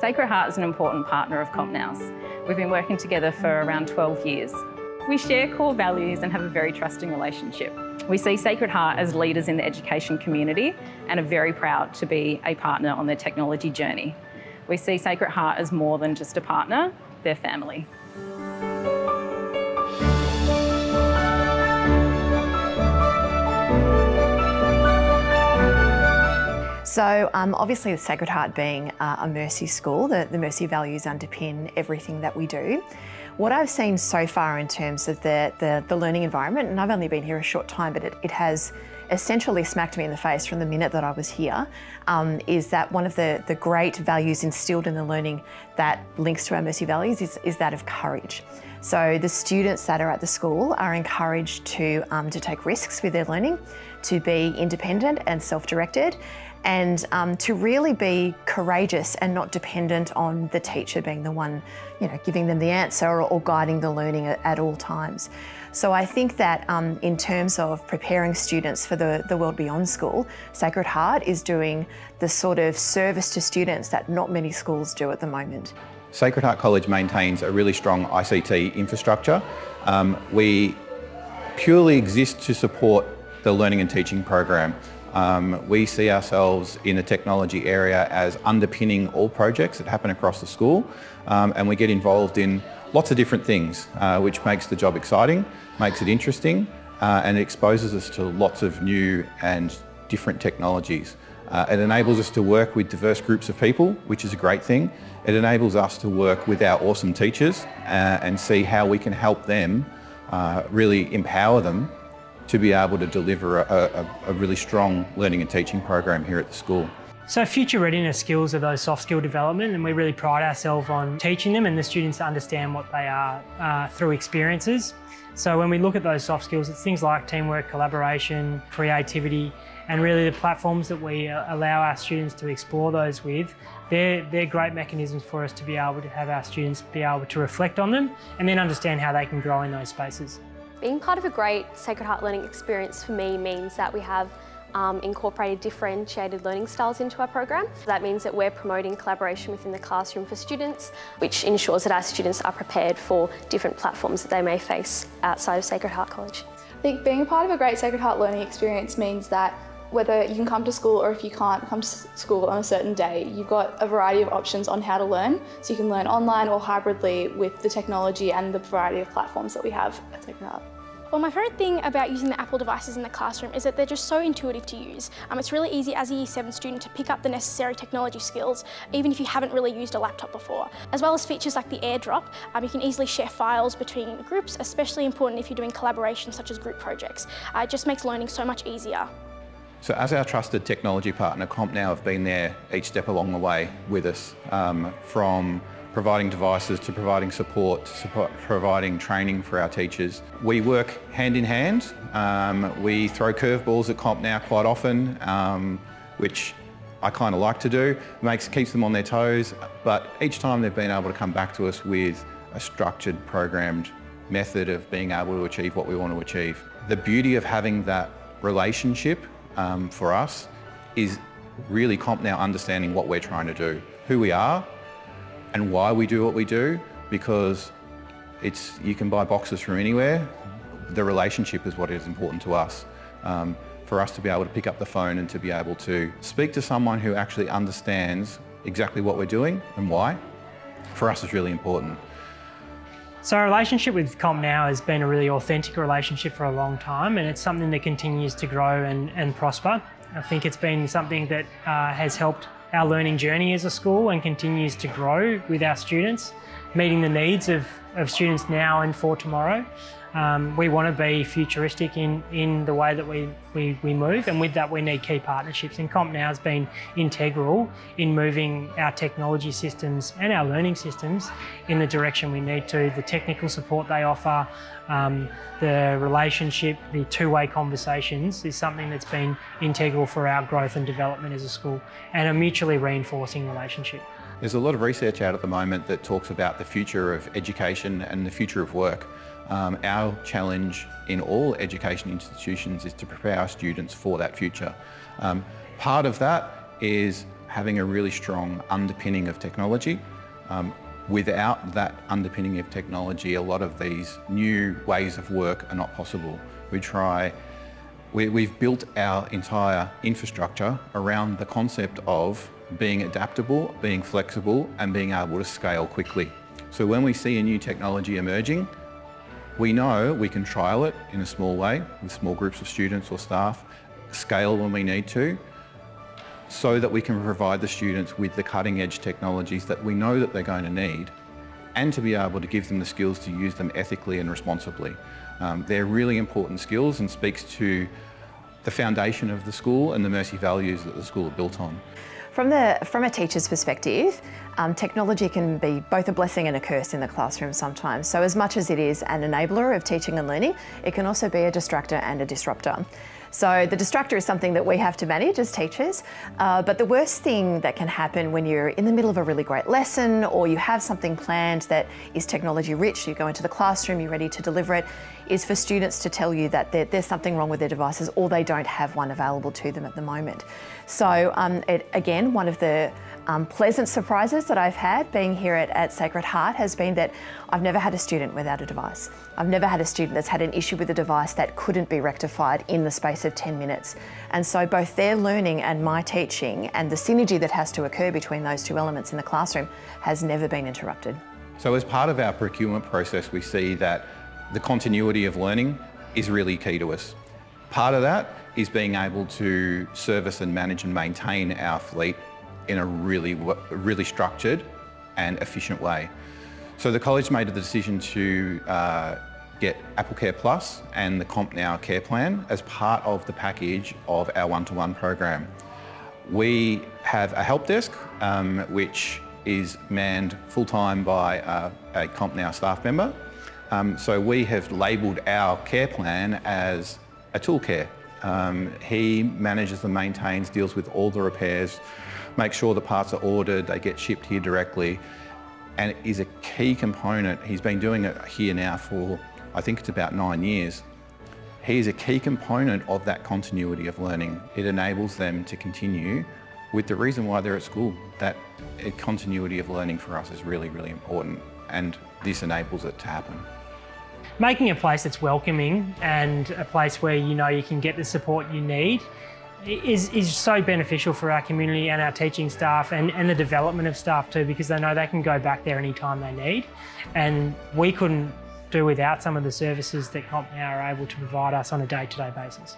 Sacred Heart is an important partner of CompNows. We've been working together for around 12 years. We share core values and have a very trusting relationship. We see Sacred Heart as leaders in the education community and are very proud to be a partner on their technology journey. We see Sacred Heart as more than just a partner, they're family. So obviously the Sacred Heart being a Mercy school, the Mercy values underpin everything that we do. What I've seen so far in terms of the learning environment, and I've only been here a short time, but it has essentially smacked me in the face from the minute that I was here, is that one of the great values instilled in the learning that links to our Mercy values is that of courage. So the students that are at the school are encouraged to take risks with their learning, to be independent and self-directed, and to really be courageous and not dependent on the teacher being the one, giving them the answer or guiding the learning at all times. So I think that in terms of preparing students for the world beyond school, Sacred Heart is doing the sort of service to students that not many schools do at the moment. Sacred Heart College maintains a really strong ICT infrastructure. We purely exist to support the learning and teaching program. We see ourselves in the technology area as underpinning all projects that happen across the school, and we get involved in lots of different things, which makes the job exciting, makes it interesting, and it exposes us to lots of new and different technologies. It enables us to work with diverse groups of people, which is a great thing. It enables us to work with our awesome teachers and see how we can help them, really empower them to be able to deliver a really strong learning and teaching program here at the school. So future readiness skills are those soft skill development, and we really pride ourselves on teaching them and the students to understand what they are through experiences. So when we look at those soft skills, it's things like teamwork, collaboration, creativity, and really the platforms that we allow our students to explore those with, they're great mechanisms for us to be able to have our students be able to reflect on them and then understand how they can grow in those spaces. Being part of a great Sacred Heart learning experience for me means that we have incorporated differentiated learning styles into our program. That means that we're promoting collaboration within the classroom for students, which ensures that our students are prepared for different platforms that they may face outside of Sacred Heart College. I think being a part of a great Sacred Heart learning experience means that whether you can come to school or if you can't come to school on a certain day, you've got a variety of options on how to learn. So you can learn online or hybridly with the technology and the variety of platforms that we have at Sacred Heart. Well, my favourite thing about using the Apple devices in the classroom is that they're just so intuitive to use. It's really easy as a Year 7 student to pick up the necessary technology skills, even if you haven't really used a laptop before. As well as features like the AirDrop, you can easily share files between groups, especially important if you're doing collaborations such as group projects. It just makes learning so much easier. So as our trusted technology partner, CompNow have been there each step along the way with us, from providing devices to providing support, to providing training for our teachers. We work hand in hand. We throw curveballs at CompNow quite often, which I kind of like to do. Keeps them on their toes, but each time they've been able to come back to us with a structured, programmed method of being able to achieve what we want to achieve. The beauty of having that relationship for us is really CompNow understanding what we're trying to do, who we are and why we do what we do, because you can buy boxes from anywhere. The relationship is what is important to us. For us to be able to pick up the phone and to be able to speak to someone who actually understands exactly what we're doing and why, for us is really important. So our relationship with CompNow has been a really authentic relationship for a long time, and it's something that continues to grow and prosper. I think it's been something that has helped our learning journey as a school and continues to grow with our students, meeting the needs of students now and for tomorrow. We want to be futuristic in the way that we move, and with that we need key partnerships, and CompNow has been integral in moving our technology systems and our learning systems in the direction we need to. The technical support they offer, the relationship, the two-way conversations is something that's been integral for our growth and development as a school, and a mutually reinforcing relationship. There's a lot of research out at the moment that talks about the future of education and the future of work. Our challenge in all education institutions is to prepare our students for that future. Part of that is having a really strong underpinning of technology. Without that underpinning of technology, a lot of these new ways of work are not possible. We've built our entire infrastructure around the concept of being adaptable, being flexible, and being able to scale quickly. So when we see a new technology emerging, we know we can trial it in a small way with small groups of students or staff, scale when we need to, so that we can provide the students with the cutting edge technologies that we know that they're going to need, and to be able to give them the skills to use them ethically and responsibly. They're really important skills and speaks to the foundation of the school and the Mercy values that the school are built on. From a teacher's perspective, technology can be both a blessing and a curse in the classroom sometimes. So as much as it is an enabler of teaching and learning, it can also be a distractor and a disruptor. So the distractor is something that we have to manage as teachers, but the worst thing that can happen when you're in the middle of a really great lesson or you have something planned that is technology rich, you go into the classroom, you're ready to deliver it, is for students to tell you that there's something wrong with their devices or they don't have one available to them at the moment. So again, one of the pleasant surprises that I've had being here at Sacred Heart has been that I've never had a student without a device. I've never had a student that's had an issue with a device that couldn't be rectified in the space of 10 minutes. And so both their learning and my teaching and the synergy that has to occur between those two elements in the classroom has never been interrupted. So as part of our procurement process, we see that the continuity of learning is really key to us. Part of that is being able to service and manage and maintain our fleet in a really structured and efficient way. So the college made the decision to get Apple Care Plus and the CompNow Care Plan as part of the package of our one-to-one program. We have a help desk which is manned full-time by a CompNow staff member. So we have labelled our care plan as a tool care. He manages and maintains, deals with all the repairs, makes sure the parts are ordered, they get shipped here directly, and is a key component. He's been doing it here now for, I think it's about 9 years. He is a key component of that continuity of learning. It enables them to continue with the reason why they're at school. That continuity of learning for us is really, really important, and this enables it to happen. Making a place that's welcoming and a place where you know you can get the support you need is so beneficial for our community and our teaching staff and the development of staff too, because they know they can go back there anytime they need. And we couldn't do without some of the services that CompNow are able to provide us on a day-to-day basis.